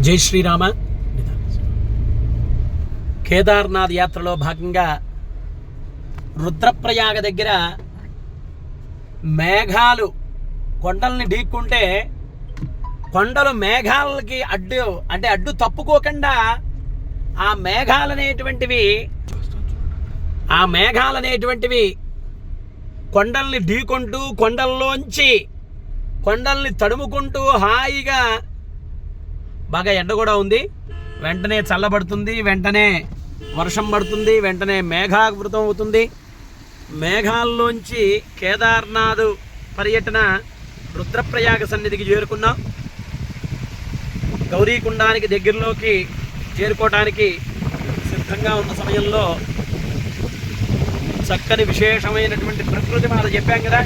జై శ్రీరామ. కేదార్నాథ్ యాత్రలో భాగంగా రుద్రప్రయాగ దగ్గర మేఘాలు కొండల్ని ఢీక్కుంటే కొండలు మేఘాలకి అడ్డు తప్పుకోకుండా ఆ మేఘాలనేటువంటివి కొండల్ని ఢీకొంటూ కొండల్లోంచి కొండల్ని తడుముకుంటూ హాయిగా బాగా ఎండ కూడా ఉంది, వెంటనే చల్లబడుతుంది, వెంటనే వర్షం పడుతుంది, వెంటనే మేఘావృతం అవుతుంది. మేఘాల్లోంచి కేదార్నాథ్ పర్యటన రుద్రప్రయాగ సన్నిధికి చేరుకున్నాం. గౌరీకుండానికి దగ్గరలోకి చేరుకోవడానికి సిద్ధంగా ఉన్న సమయంలో చక్కని విశేషమైనటువంటి ప్రకృతి మాట చెప్పాం కదా,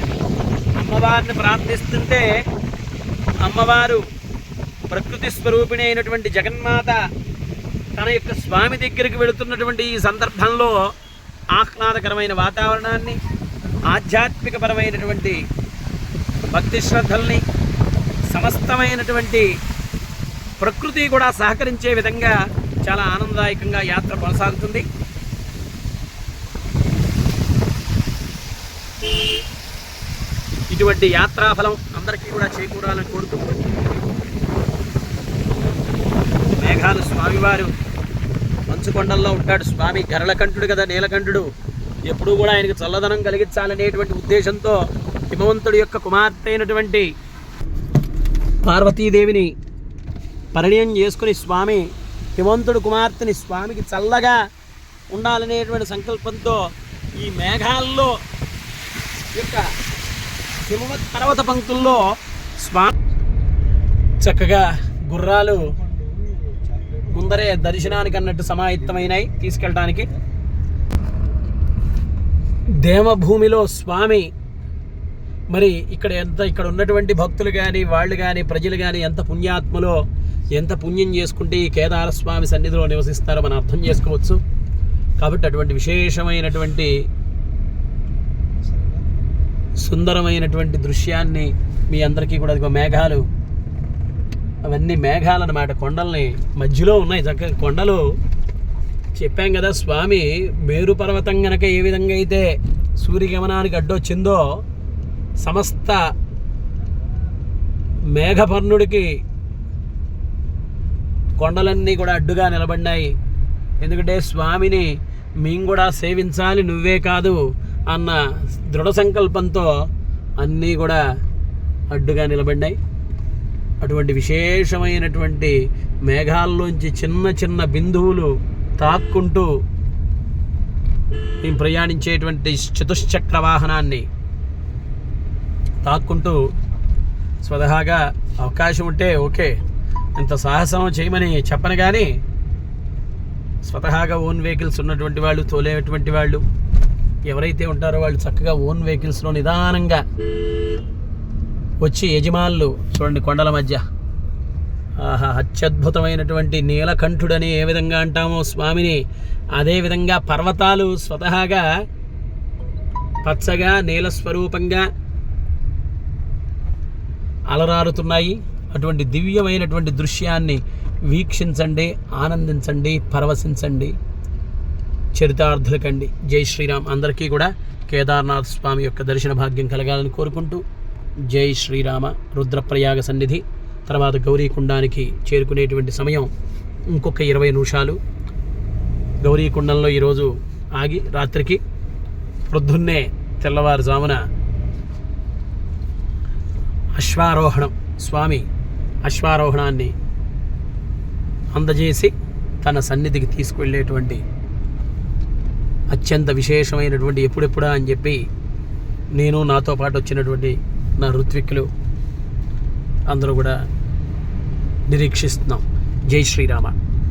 అమ్మవారిని ప్రార్థిస్తుంటే అమ్మవారు ప్రకృతి స్వరూపిణి అయినటువంటి జగన్మాత తన యొక్క స్వామి దగ్గరికి వెళుతున్నటువంటి ఈ సందర్భంలో ఆహ్లాదకరమైన వాతావరణాన్ని, ఆధ్యాత్మికపరమైనటువంటి భక్తి శ్రద్ధల్ని, సమస్తమైనటువంటి ప్రకృతి కూడా సహకరించే విధంగా చాలా ఆనందదాయకంగా యాత్ర కొనసాగుతుంది. ఇటువంటి యాత్రాఫలం అందరికీ కూడా చేకూరాలని కోరుకుంటూ మేఘాలు స్వామివారు మంచుకొండల్లో ఉంటాడు. స్వామి గరళకంఠుడు కదా, నీలకంఠుడు. ఎప్పుడూ కూడా ఆయనకు చల్లదనం కలిగించాలనేటువంటి ఉద్దేశంతో హిమవంతుడి యొక్క కుమార్తె అయినటువంటి పార్వతీదేవిని పరిణయం చేసుకుని స్వామి హిమవంతుడు కుమార్తెని స్వామికి చల్లగా ఉండాలనేటువంటి సంకల్పంతో ఈ మేఘాల్లో యొక్క హిమవత్ పర్వత పంక్తుల్లో స్వామి చక్కగా గుర్రాలు ముందరే దర్శనానికి అన్నట్టు సమాహితమైనవి తీసుకెళ్ళడానికి. దేవభూమిలో స్వామి మరి ఇక్కడ ఉన్నటువంటి భక్తులు కానీ వాళ్ళు కానీ ప్రజలు కానీ ఎంత పుణ్యాత్మలో ఎంత పుణ్యం చేసుకుంటే ఈ కేదార స్వామి సన్నిధిలో నివసిస్తారో మనం అర్థం చేసుకోవచ్చు. కాబట్టి అటువంటి విశేషమైనటువంటి సుందరమైనటువంటి దృశ్యాన్ని మీ అందరికీ కూడా మేఘాలు, అవన్నీ మేఘాలు అన్నమాట, కొండల్ని మధ్యలో ఉన్నాయి. చక్కగా కొండలు చెప్పాం కదా, స్వామి మేరు పర్వతం గనక ఏ విధంగా అయితే సూర్యగమనానికి అడ్డొచ్చిందో సమస్త మేఘపర్ణుడికి కొండలన్నీ కూడా అడ్డుగా నిలబడినాయి. ఎందుకంటే స్వామిని మేము కూడా సేవించాలి, నువ్వే కాదు అన్న దృఢ సంకల్పంతో అన్నీ కూడా అడ్డుగా నిలబడినాయి. అటువంటి విశేషమైనటువంటి మేఘాల్లోంచి చిన్న చిన్న బిందువులు తాక్కుంటూ మేము ప్రయాణించేటువంటి చతుశ్చక్ర వాహనాన్ని తాక్కుంటూ స్వతహాగా అవకాశం ఉంటే ఓకే, ఇంత సాహసం చేయమని చెప్పను, కానీ స్వతహాగా ఓన్ వెహికల్స్ ఉన్నటువంటి వాళ్ళు, తోలేటువంటి వాళ్ళు ఎవరైతే ఉంటారో వాళ్ళు చక్కగా ఓన్ వెహికల్స్లో నిదానంగా వచ్చి యజమానులు చూడండి కొండల మధ్య అత్యద్భుతమైనటువంటి నీలకంఠుడని ఏ విధంగా అంటామో స్వామిని, అదేవిధంగా పర్వతాలు స్వతహాగా పచ్చగా నీలస్వరూపంగా అలరారుతున్నాయి. అటువంటి దివ్యమైనటువంటి దృశ్యాన్ని వీక్షించండి, ఆనందించండి, పరవశించండి, చరితార్థులకండి. జై శ్రీరామ్. అందరికీ కూడా కేదార్నాథ్ స్వామి యొక్క దర్శన భాగ్యం కలగాలని కోరుకుంటూ జై శ్రీరామ. రుద్రప్రయాగ సన్నిధి తర్వాత గౌరీకుండానికి చేరుకునేటువంటి సమయం ఇంకొక 20 నిమిషాలు. గౌరీకుండంలో ఈరోజు ఆగి రాత్రికి ప్రొద్దున్నే తెల్లవారుజామున అశ్వారోహణం, స్వామి అశ్వారోహణాన్ని అందజేసి తన సన్నిధికి తీసుకువెళ్ళేటువంటి అత్యంత విశేషమైనటువంటి ఎప్పుడెప్పుడా అని చెప్పి నేను నాతో పాటు వచ్చినటువంటి నా ఋత్విక్కులు అందరూ కూడా నిరీక్షిస్తున్నాం. జై శ్రీరామ.